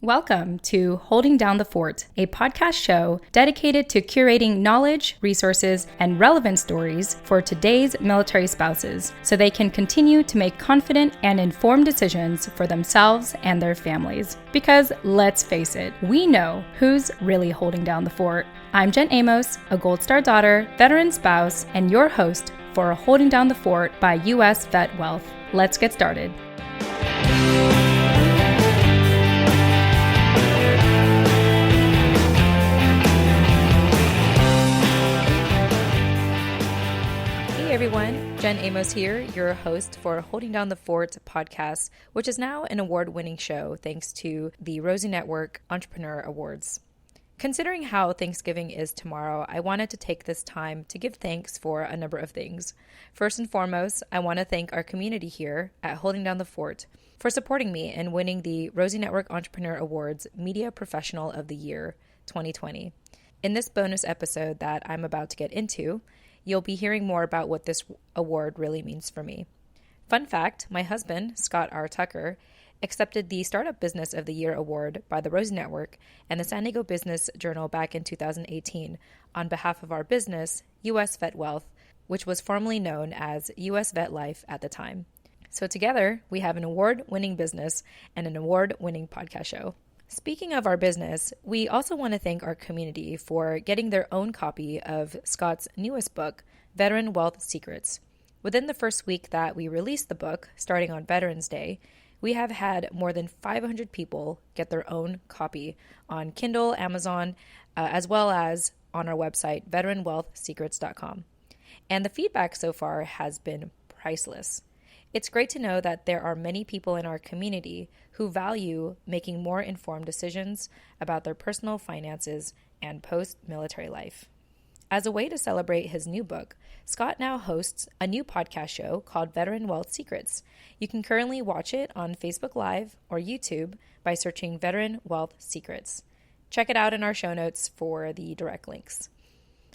Welcome to Holding Down the Fort, a podcast show dedicated to curating knowledge, resources, and relevant stories for today's military spouses so they can continue to make confident and informed decisions for themselves and their families. Because let's face it, we know who's really holding down the fort. I'm Jen Amos, a Gold Star daughter, veteran spouse, and your host for Holding Down the Fort by U.S. Vet Wealth. Let's get started. Everyone, Jen Amos here, your host for Holding Down the Fort podcast, which is now an award-winning show thanks to the Rosie Network Entrepreneur Awards. Considering how Thanksgiving is tomorrow, I wanted to take this time to give thanks for a number of things. First and foremost, I want to thank our community here at Holding Down the Fort for supporting me in winning the Rosie Network Entrepreneur Awards Media Professional of the Year 2020. In this bonus episode that I'm about to get into, you'll be hearing more about what this award really means for me. Fun fact, my husband, Scott R. Tucker, accepted the Startup Business of the Year award by the Rosie Network and the San Diego Business Journal back in 2018 on behalf of our business, U.S. Vet Wealth, which was formerly known as U.S. Vet Life at the time. So together, we have an award-winning business and an award-winning podcast show. Speaking of our business, we also want to thank our community for getting their own copy of Scott's newest book, Veteran Wealth Secrets. Within the first week that we released the book, starting on Veterans Day, we have had more than 500 people get their own copy on Kindle, Amazon, as well as on our website, veteranwealthsecrets.com. And the feedback so far has been priceless. It's great to know that there are many people in our community who value making more informed decisions about their personal finances and post-military life. As a way to celebrate his new book, Scott now hosts a new podcast show called Veteran Wealth Secrets. You can currently watch it on Facebook Live or YouTube by searching Veteran Wealth Secrets. Check it out in our show notes for the direct links.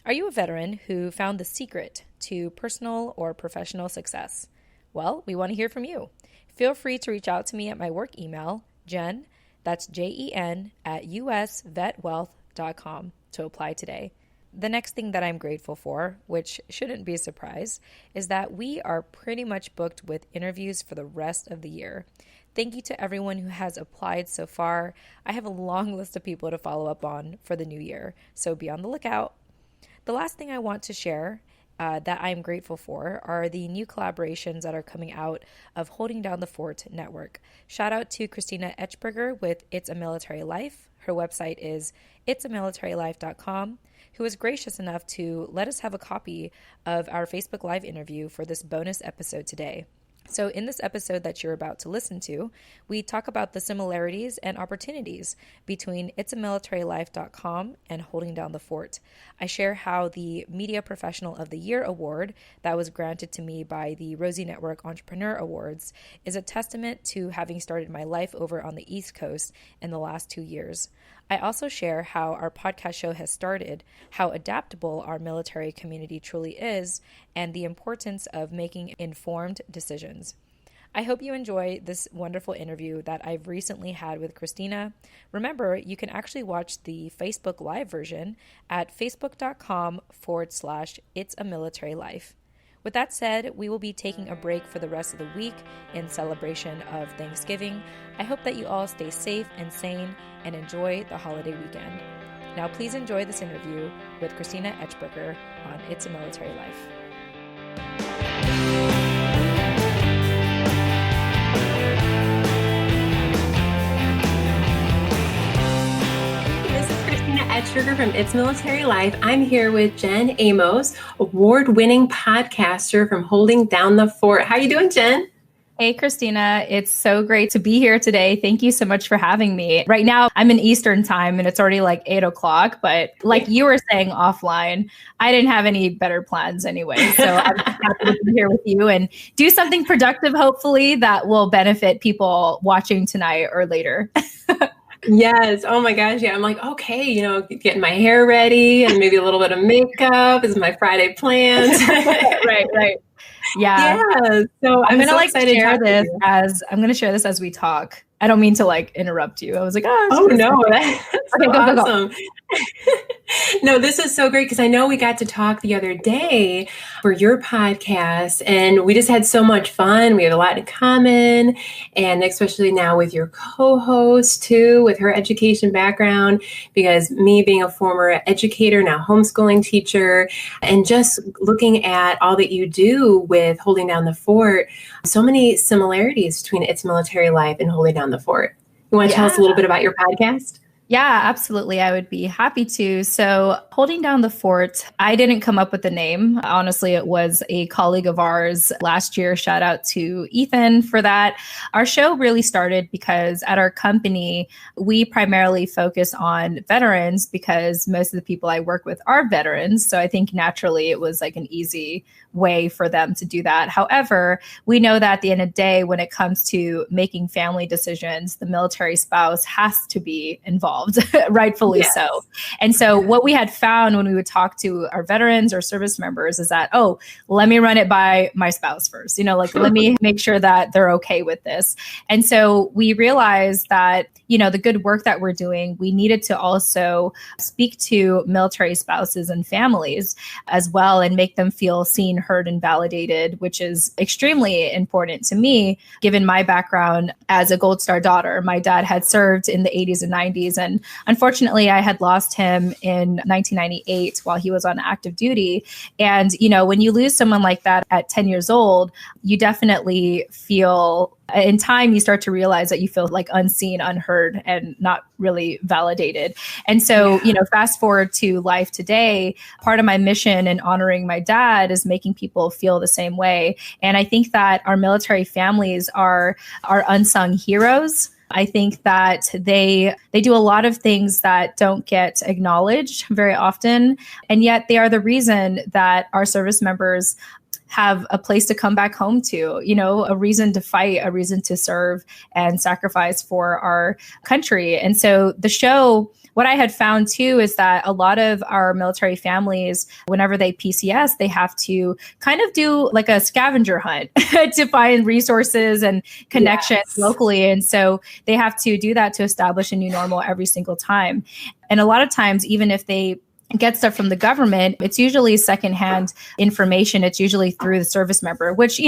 Are you a veteran who found the secret to personal or professional success? Well, we want to hear from you. Feel free to reach out to me at my work email, Jen, that's Jen, at usvetwealth.com to apply today. The next thing that I'm grateful for, which shouldn't be a surprise, is that we are pretty much booked with interviews for the rest of the year. Thank you to everyone who has applied so far. I have a long list of people to follow up on for the new year, so be on the lookout. The last thing I want to share that I'm grateful for are the new collaborations that are coming out of Holding Down the Fort Network. Shout out to Christina Etchberger with It's a Military Life. Her website is itsamilitarylife.com, who was gracious enough to let us have a copy of our Facebook Live interview for this bonus episode today. So in this episode that you're about to listen to, we talk about the similarities and opportunities between itsamilitarylife.com and Holding Down the Fort. I share how the Media Professional of the Year award that was granted to me by the Rosie Network Entrepreneur Awards is a testament to having started my life over on the East Coast in the last 2 years. I also share how our podcast show has started, how adaptable our military community truly is, and the importance of making informed decisions. I hope you enjoy this wonderful interview that I've recently had with Christina. Remember, you can actually watch the Facebook Live version at facebook.com/itsamilitarylife. With that said, we will be taking a break for the rest of the week in celebration of Thanksgiving. I hope that you all stay safe and sane and enjoy the holiday weekend. Now please enjoy this interview with Christina Etchberger on It's a Military Life. Etchberger from It's Military Life. I'm here with Jen Amos, award-winning podcaster from Holding Down the Fort. How are you doing, Jen? Hey, Christina. It's so great to be here today. Thank you so much for having me. Right now, I'm in Eastern time and it's already like 8 o'clock. But like you were saying offline, I didn't have any better plans anyway. So I'm happy to be here with you and do something productive, hopefully, that will benefit people watching tonight or later. Yes. Oh my gosh. Yeah. I'm like, okay, getting my hair ready and maybe a little bit of makeup is my Friday plans. Right. Yeah. So I'm going to share this as we talk. I don't mean to like interrupt you. I was like, oh no, that's okay, so go. awesome. No, this is so great because I know we got to talk the other day for your podcast and we just had so much fun. We have a lot in common, and especially now with your co-host too, with her education background, because me being a former educator, now homeschooling teacher, and just looking at all that you do with Holding Down the Fort, so many similarities between It's Military Life and Holding Down the Fort. You want to tell us a little bit about your podcast? Yeah, absolutely. I would be happy to. So, Holding Down the Fort, I didn't come up with the name. Honestly, it was a colleague of ours last year. Shout out to Ethan for that. Our show really started because at our company, we primarily focus on veterans because most of the people I work with are veterans. So, I think naturally it was like an easy way for them to do that. However, we know that at the end of the day, when it comes to making family decisions, the military spouse has to be involved, rightfully so. And so what we had found when we would talk to our veterans or service members is that, oh, let me run it by my spouse first, like, let me make sure that they're okay with this. And so we realized that, the good work that we're doing, we needed to also speak to military spouses and families as well and make them feel seen, heard, and validated, which is extremely important to me, given my background as a Gold Star daughter. My dad had served in the 80s and 90s, and unfortunately, I had lost him in 1998 while he was on active duty. And, when you lose someone like that at 10 years old, you definitely feel, in time, you start to realize that you feel like unseen, unheard, and not really validated. And so, fast forward to life today, part of my mission in honoring my dad is making people feel the same way. And I think that our military families are unsung heroes. I think that they do a lot of things that don't get acknowledged very often. And yet they are the reason that our service members have a place to come back home to, a reason to fight, a reason to serve and sacrifice for our country. And so the show, what I had found too, is that a lot of our military families, whenever they PCS, they have to kind of do like a scavenger hunt to find resources and connections locally. And so they have to do that to establish a new normal every single time. And a lot of times, even if they get stuff from the government, it's usually secondhand information. It's usually through the service member, which,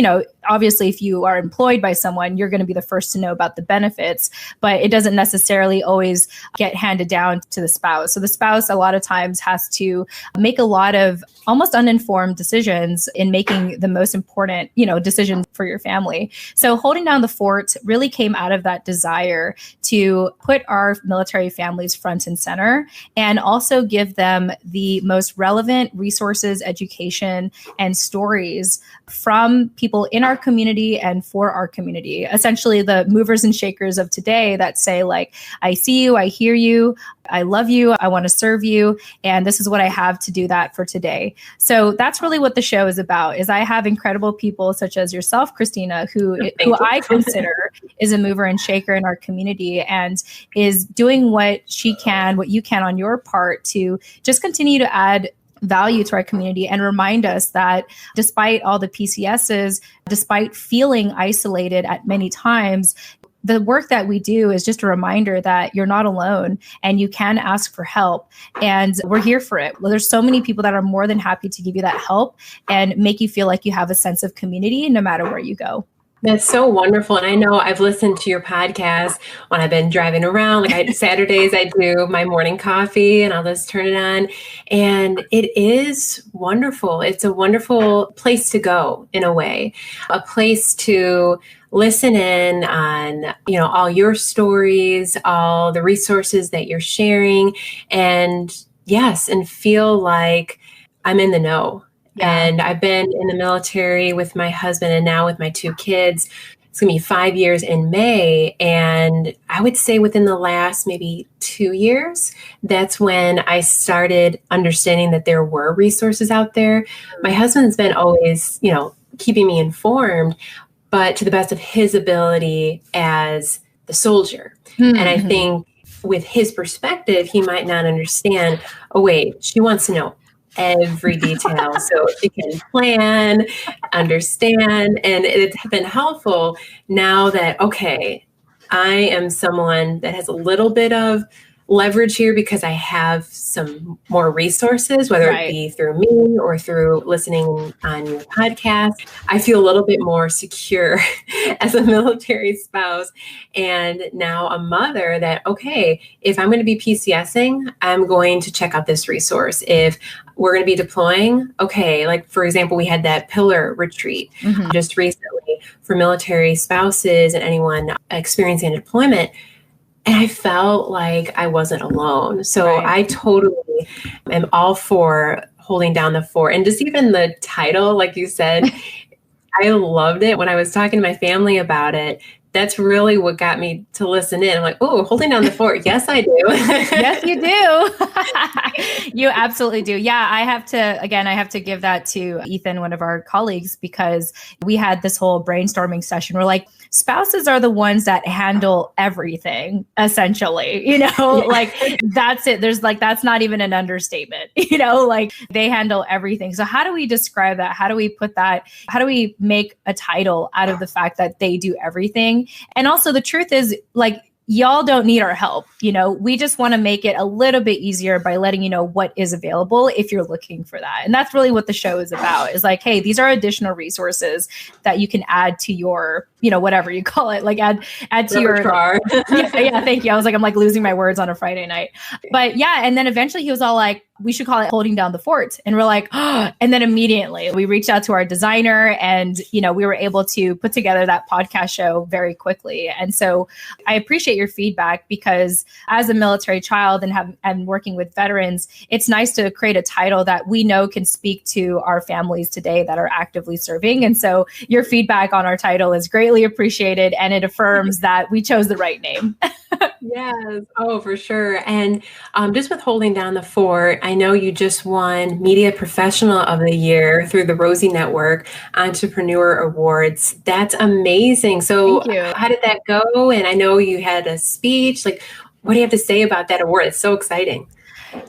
obviously if you are employed by someone, you're going to be the first to know about the benefits, but it doesn't necessarily always get handed down to the spouse. So the spouse a lot of times has to make a lot of almost uninformed decisions in making the most important, decision for your family. So Holding Down the Fort really came out of that desire to put our military families front and center and also give them the most relevant resources, education, and stories from people in our community and for our community. Essentially, the movers and shakers of today that say, like, I see you, I hear you, I love you, I want to serve you, and this is what I have to do that for today. So that's really what the show is about, is I have incredible people such as yourself, Christina, who I consider is a mover and shaker in our community and is doing what she can, what you can on your part to just continue to add value to our community and remind us that despite all the PCSs, despite feeling isolated at many times, the work that we do is just a reminder that you're not alone and you can ask for help, and we're here for it. Well, there's so many people that are more than happy to give you that help and make you feel like you have a sense of community no matter where you go. That's so wonderful. And I know I've listened to your podcast when I've been driving around. Saturdays, I do my morning coffee and I'll just turn it on. And it is wonderful. It's a wonderful place to go in a way, a place to listen in on, all your stories, all the resources that you're sharing. And and feel like I'm in the know. Yeah. And I've been in the military with my husband and now with my 2 kids. It's going to be 5 years in May. And I would say within the last maybe 2 years, that's when I started understanding that there were resources out there. My husband's been always, keeping me informed, but to the best of his ability as the soldier. Mm-hmm. And I think with his perspective, he might not understand, oh, wait, she wants to know every detail so she can plan, understand. And it's been helpful now that, okay, I am someone that has a little bit of leverage here because I have some more resources, whether it Right. be through me or through listening on your podcast. I feel a little bit more secure as a military spouse and now a mother that, okay, if I'm going to be PCSing, I'm going to check out this resource. If we're going to be deploying, okay, like for example, we had that pillar retreat just recently for military spouses and anyone experiencing a deployment. And I felt like I wasn't alone. So Right. I totally am all for holding down the fort. And just even the title, like you said, I loved it. When I was talking to my family about it, that's really what got me to listen in. I'm like, oh, holding down the fort. Yes, I do. Yes, you do. You absolutely do. Yeah, I have to give that to Ethan, one of our colleagues, because we had this whole brainstorming session. We're like, spouses are the ones that handle everything, essentially, like that's it. There's like, that's not even an understatement, like they handle everything. So how do we describe that? How do we put that? How do we make a title out of the fact that they do everything? And also the truth is, like, y'all don't need our help. We just want to make it a little bit easier by letting you know what is available if you're looking for that. And that's really what the show is about, is like, hey, these are additional resources that you can add to your, whatever you call it, like add to your yeah, thank you. I was like, I'm like losing my words on a Friday night. But yeah, and then eventually he was all like, we should call it Holding Down the Fort. And we're like, oh, and then immediately we reached out to our designer and, we were able to put together that podcast show very quickly. And so I appreciate your feedback, because as a military child and working with veterans, it's nice to create a title that we know can speak to our families today that are actively serving. And so your feedback on our title is greatly appreciated, and it affirms that we chose the right name. Yes. Oh, for sure. And just with Holding Down the Fort, I know you just won Media Professional of the Year through the Rosie Network Entrepreneur Awards. That's amazing. So Thank you. how did that go? And I know you had a speech. Like, what do you have to say about that award? It's so exciting.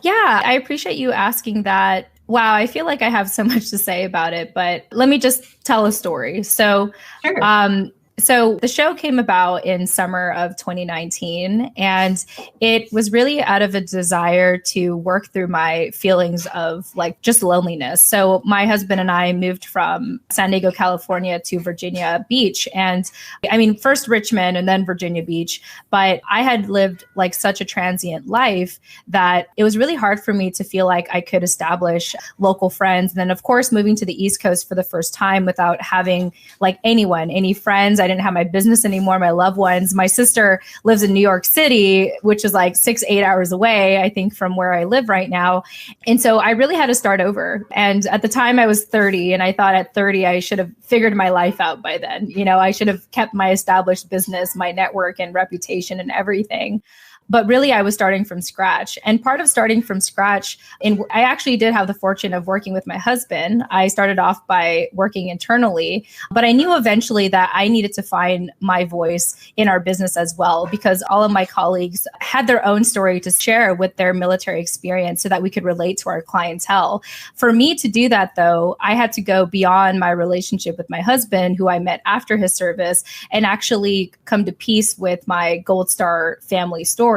Yeah, I appreciate you asking that. Wow, I feel like I have so much to say about it, but let me just tell a story. So, Sure. So the show came about in summer of 2019, and it was really out of a desire to work through my feelings of like just loneliness. So my husband and I moved from San Diego, California to Virginia Beach. And I mean, first Richmond and then Virginia Beach. But I had lived like such a transient life that it was really hard for me to feel like I could establish local friends. And then, of course, moving to the East Coast for the first time without having like any friends. I didn't have my business anymore, my loved ones. My sister lives in New York City, which is like 6-8 hours away, I think, from where I live right now. And so I really had to start over. And at the time I was 30, and I thought at 30, I should have figured my life out by then. I should have kept my established business, my network and reputation and everything. But really, I was starting from scratch. And part of starting from scratch, and I actually did have the fortune of working with my husband. I started off by working internally, but I knew eventually that I needed to find my voice in our business as well, because all of my colleagues had their own story to share with their military experience so that we could relate to our clientele. For me to do that, though, I had to go beyond my relationship with my husband, who I met after his service, and actually come to peace with my Gold Star family story.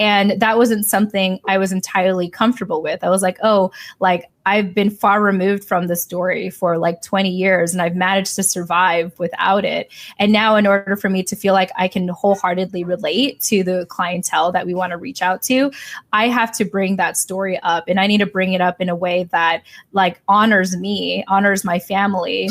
And that wasn't something I was entirely comfortable with. I was like, oh, like I've been far removed from the story for like 20 years and I've managed to survive without it. And now in order for me to feel like I can wholeheartedly relate to the clientele that we want to reach out to, I have to bring that story up, and I need to bring it up in a way that like honors me, honors my family,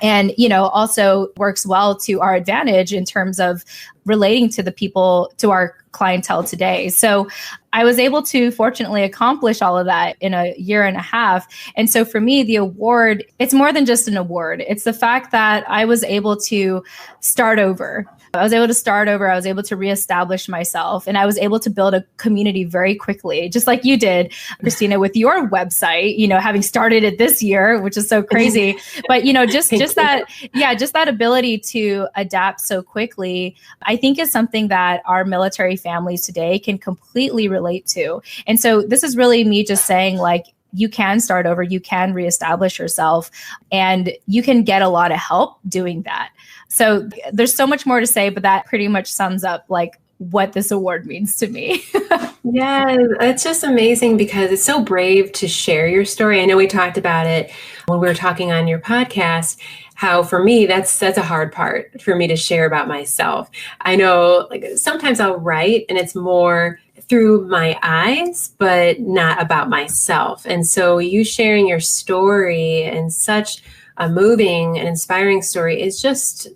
and, also works well to our advantage in terms of relating to the people, to our clientele today. So I was able to fortunately accomplish all of that in a year and a half. And so for me, the award, it's more than just an award. It's the fact that I was able to start over. I was able to start over. I was able to reestablish myself, and I was able to build a community very quickly, just like you did, Christina, with your website, having started it this year, which is so crazy. But, just that ability to adapt so quickly, I think is something that our military families today can completely relate to. And so this is really me just saying, like, you can start over, you can reestablish yourself, and you can get a lot of help doing that. So there's so much more to say, but that pretty much sums up like what this award means to me. Yeah, it's just amazing because it's so brave to share your story. I know we talked about it when we were talking on your podcast, how for me, that's a hard part for me to share about myself. I know like sometimes I'll write and it's more through my eyes, but not about myself. And so you sharing your story and such a moving and inspiring story is just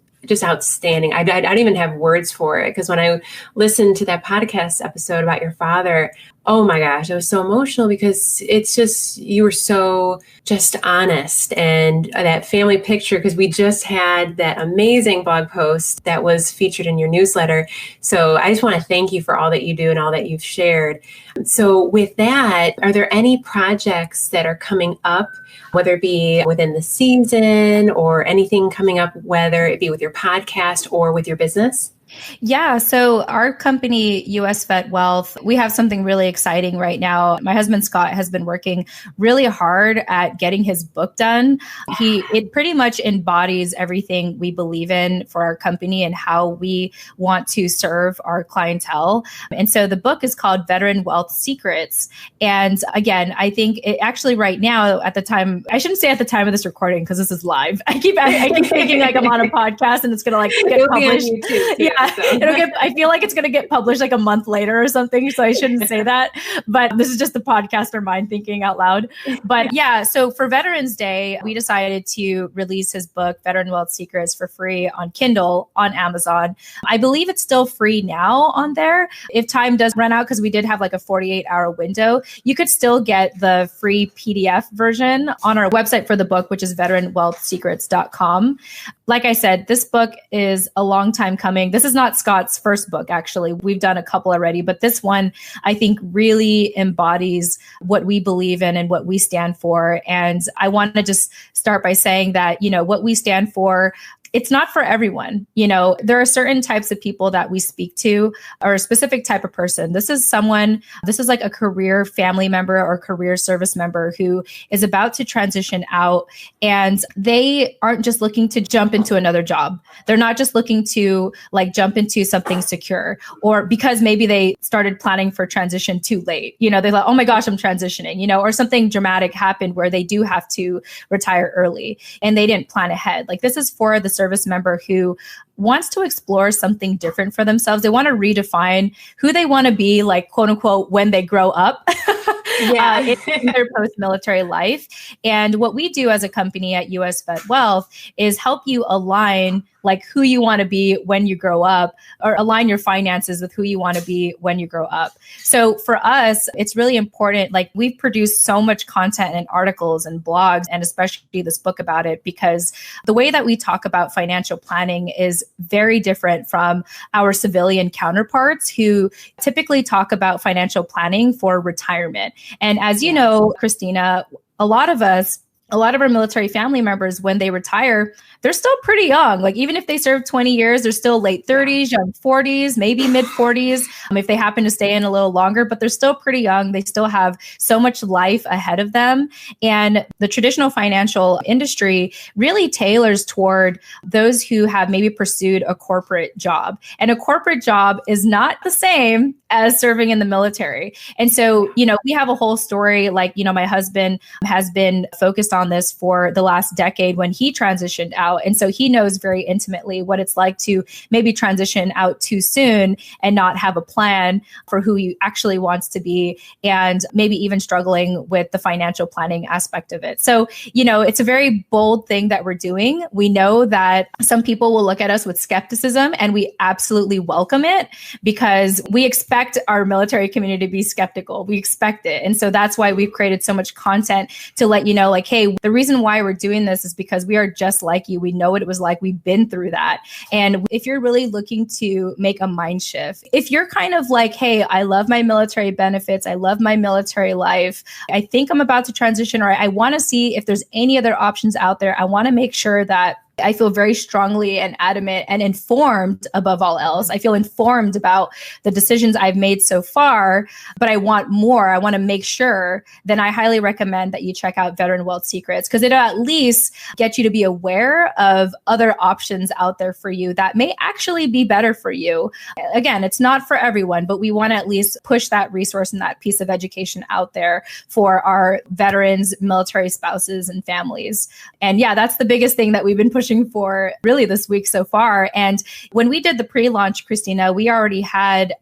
outstanding. I don't even have words for it, because when I listened to that podcast episode about your father, oh my gosh, I was so emotional because it's just, you were so just honest. And that family picture, because we just had that amazing blog post that was featured in your newsletter. So I just want to thank you for all that you do and all that you've shared. So with that, are there any projects that are coming up, whether it be within the season or anything coming up, whether it be with your podcast or with your business? Yeah. So our company, US Vet Wealth, we have something really exciting right now. My husband, Scott, has been working really hard at getting his book done. It pretty much embodies everything we believe in for our company and how we want to serve our clientele. And so the book is called Veteran Wealth Secrets. And again, I think it actually right now at the time, I shouldn't say at the time of this recording because this is live. I keep thinking like I'm on a podcast and it's going to like get published. Yeah. So. I feel like it's going to get published like a month later or something. So I shouldn't say that. But this is just the podcaster mind thinking out loud. But yeah, so for Veterans Day, we decided to release his book, Veteran Wealth Secrets, for free on Kindle on Amazon. I believe it's still free now on there. If time does run out, because we did have like a 48-hour window, you could still get the free PDF version on our website for the book, which is veteranwealthsecrets.com. Like I said, this book is a long time coming. This is not Scott's first book, actually. We've done a couple already, but this one, I think, really embodies what we believe in and what we stand for. And I want to just start by saying that, what we stand for, it's not for everyone. There are certain types of people that we speak to, or a specific type of person. This is like a career family member or career service member who is about to transition out, and they aren't just looking to jump into another job. They're not just looking to like jump into something secure, or because maybe they started planning for transition too late. They're like, oh my gosh, I'm transitioning, or something dramatic happened where they do have to retire early and they didn't plan ahead. Like this is for the service member who wants to explore something different for themselves. They want to redefine who they want to be, like, quote unquote, when they grow up. In their post-military life. And what we do as a company at US Vet Wealth is help you align like who you want to be when you grow up, or align your finances with who you want to be when you grow up. So for us, it's really important. Like we've produced so much content and articles and blogs, and especially this book about it, because the way that we talk about financial planning is very different from our civilian counterparts who typically talk about financial planning for retirement. And as you know, Christina, a lot of our military family members, when they retire, they're still pretty young. Like even if they serve 20 years, they're still late 30s, young 40s, maybe mid 40s, if they happen to stay in a little longer, but they're still pretty young. They still have so much life ahead of them. And the traditional financial industry really tailors toward those who have maybe pursued a corporate job. And a corporate job is not the same as serving in the military. And so, we have a whole story, like, my husband has been focused on this for the last decade when he transitioned out. And so he knows very intimately what it's like to maybe transition out too soon and not have a plan for who he actually wants to be, and maybe even struggling with the financial planning aspect of it. So, it's a very bold thing that we're doing. We know that some people will look at us with skepticism, and we absolutely welcome it because we expect our military community to be skeptical. We expect it. And so that's why we've created so much content to let you know, like, hey, the reason why we're doing this is because we are just like you. We know what it was like. We've been through that. And if you're really looking to make a mind shift, if you're kind of like, hey, I love my military benefits, I love my military life, I think I'm about to transition, or I want to see if there's any other options out there. I want to make sure that I feel very strongly and adamant and informed above all else. I feel informed about the decisions I've made so far, but I want more. I want to make sure. Then I highly recommend that you check out Veteran Wealth Secrets, because it'll at least get you to be aware of other options out there for you that may actually be better for you. Again, it's not for everyone, but we want to at least push that resource and that piece of education out there for our veterans, military spouses, and families. And yeah, that's the biggest thing that we've been pushing for really this week so far. And when we did the pre-launch, Christina, we already had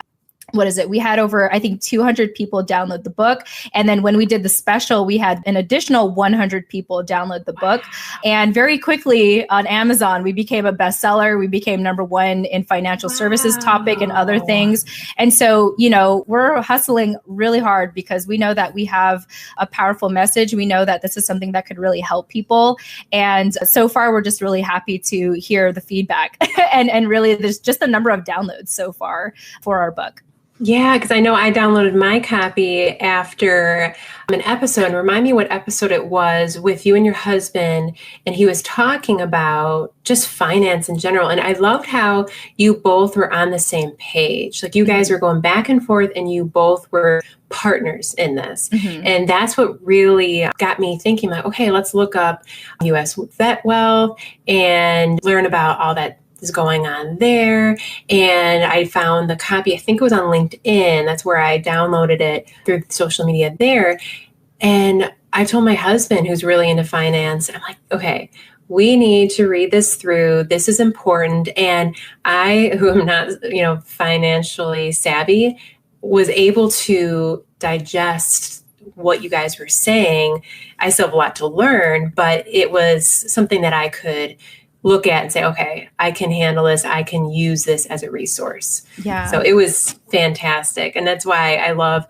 we had over, I think, 200 people download the book. And then when we did the special, we had an additional 100 people download the book. And very quickly on Amazon, we became a bestseller. We became #1 in financial services topic and other things. And so, we're hustling really hard because we know that we have a powerful message. We know that this is something that could really help people. And so far, we're just really happy to hear the feedback and really there's just the number of downloads so far for our book. Yeah, because I know I downloaded my copy after an episode. And remind me what episode it was with you and your husband. And he was talking about just finance in general. And I loved how you both were on the same page. Like you guys were going back and forth and you both were partners in this. Mm-hmm. And that's what really got me thinking like, okay, let's look up U.S. Vet Wealth and learn about all that is going on there. And I found the copy, I think it was on LinkedIn. That's where I downloaded it through social media there. And I told my husband, who's really into finance, I'm like, okay, we need to read this through. This is important. And I, who am not, financially savvy, was able to digest what you guys were saying. I still have a lot to learn, but it was something that I could look at and say, okay, I can handle this. I can use this as a resource. Yeah. So it was fantastic. And that's why I love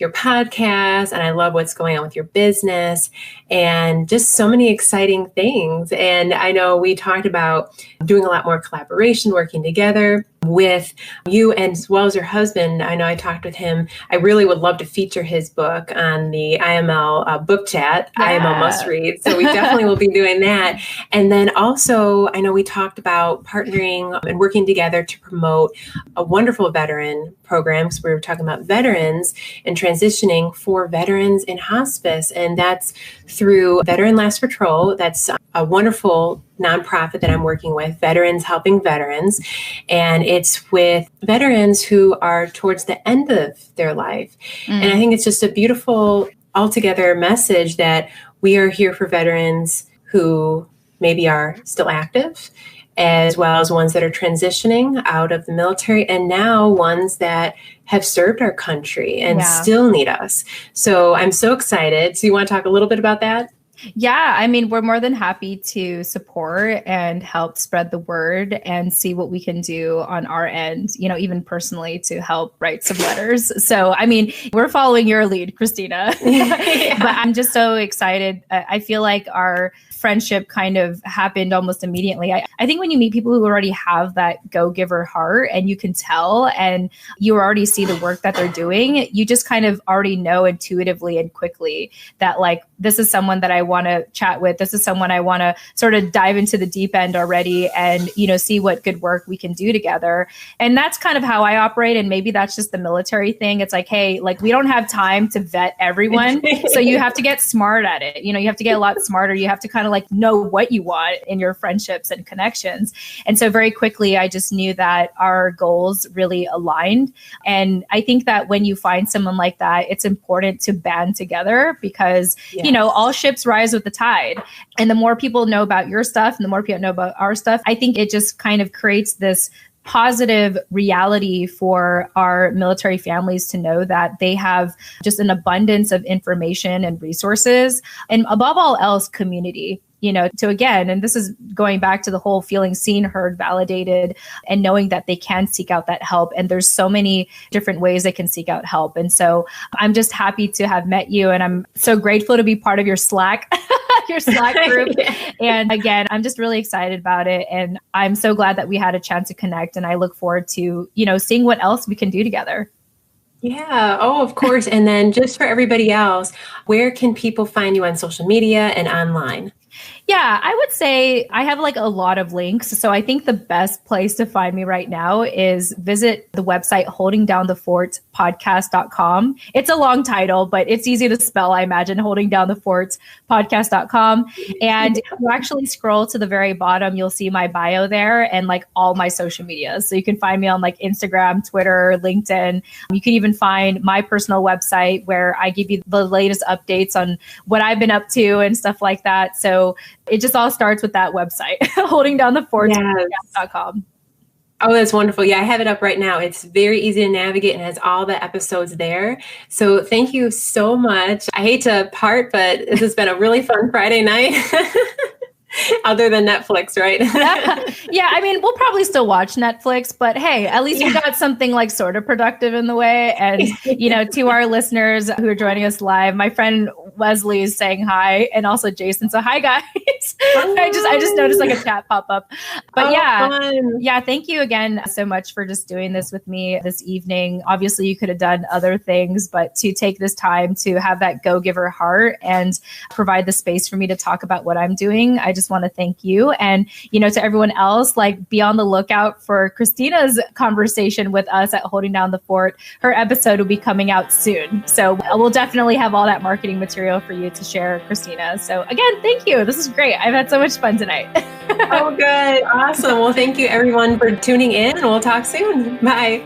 your podcast and I love what's going on with your business and just so many exciting things. And I know we talked about doing a lot more collaboration, working together with you and as well as your husband. I know I talked with him. I really would love to feature his book on the IML book chat, IML Must Read. So we definitely will be doing that. And then also, I know we talked about partnering and working together to promote a wonderful veteran program. So we were talking about veterans and transitioning for veterans in hospice. And that's through Veteran Last Patrol. That's a wonderful nonprofit that I'm working with, Veterans Helping Veterans. And it's with veterans who are towards the end of their life. And I think it's just a beautiful altogether message that we are here for veterans who maybe are still active, as well as ones that are transitioning out of the military, and now ones that have served our country and still need us. So I'm so excited. So you want to talk a little bit about that? Yeah, I mean, we're more than happy to support and help spread the word and see what we can do on our end, even personally to help write some letters. So, I mean, we're following your lead, Christina. But I'm just so excited. I feel like our friendship kind of happened almost immediately. I think when you meet people who already have that go-giver heart and you can tell and you already see the work that they're doing, you just kind of already know intuitively and quickly that like, this is someone that I want to chat with. This is someone I want to sort of dive into the deep end already and, see what good work we can do together. And that's kind of how I operate. And maybe that's just the military thing. It's like, hey, like we don't have time to vet everyone. So you have to get smart at it. You have to get a lot smarter. You have to kind of like know what you want in your friendships and connections. And so very quickly, I just knew that our goals really aligned. And I think that when you find someone like that, it's important to band together because, all ships rise with the tide. And the more people know about your stuff and the more people know about our stuff, I think it just kind of creates this positive reality for our military families to know that they have just an abundance of information and resources. And above all else, community. To again, and this is going back to the whole feeling seen, heard, validated, and knowing that they can seek out that help. And there's so many different ways they can seek out help. And so I'm just happy to have met you. And I'm so grateful to be part of your Slack, your Slack group. And again, I'm just really excited about it. And I'm so glad that we had a chance to connect. And I look forward to, seeing what else we can do together. Yeah. Oh, of course. And then just for everybody else, where can people find you on social media and online? Yeah, I would say I have like a lot of links. So I think the best place to find me right now is visit the website holdingdownthefortpodcast.com. It's a long title, but it's easy to spell, I imagine, holdingdownthefortpodcast.com. And if you actually scroll to the very bottom, you'll see my bio there and like all my social media. So you can find me on like Instagram, Twitter, LinkedIn. You can even find my personal website where I give you the latest updates on what I've been up to and stuff like that. So it just all starts with that website, holdingdownthefortpodcast.com. Oh, that's wonderful. Yeah, I have it up right now. It's very easy to navigate and has all the episodes there. So thank you so much. I hate to part, but this has been a really fun Friday night. Other than Netflix, right? Yeah, I mean, we'll probably still watch Netflix, but hey, at least we got something like sort of productive in the way. And, to our listeners who are joining us live, my friend Wesley is saying hi, and also Jason. So hi, guys. I just noticed like a chat pop up. But thank you again so much for just doing this with me this evening. Obviously, you could have done other things, but to take this time to have that go-giver heart and provide the space for me to talk about what I'm doing, I just want to thank you. And, to everyone else, like be on the lookout for Christina's conversation with us at Holding Down the Fort. Her episode will be coming out soon. So we'll definitely have all that marketing material for you to share, Christina. So again, thank you. This is great. I've had so much fun tonight. Oh, good. Awesome. Well, thank you everyone for tuning in, and we'll talk soon. Bye.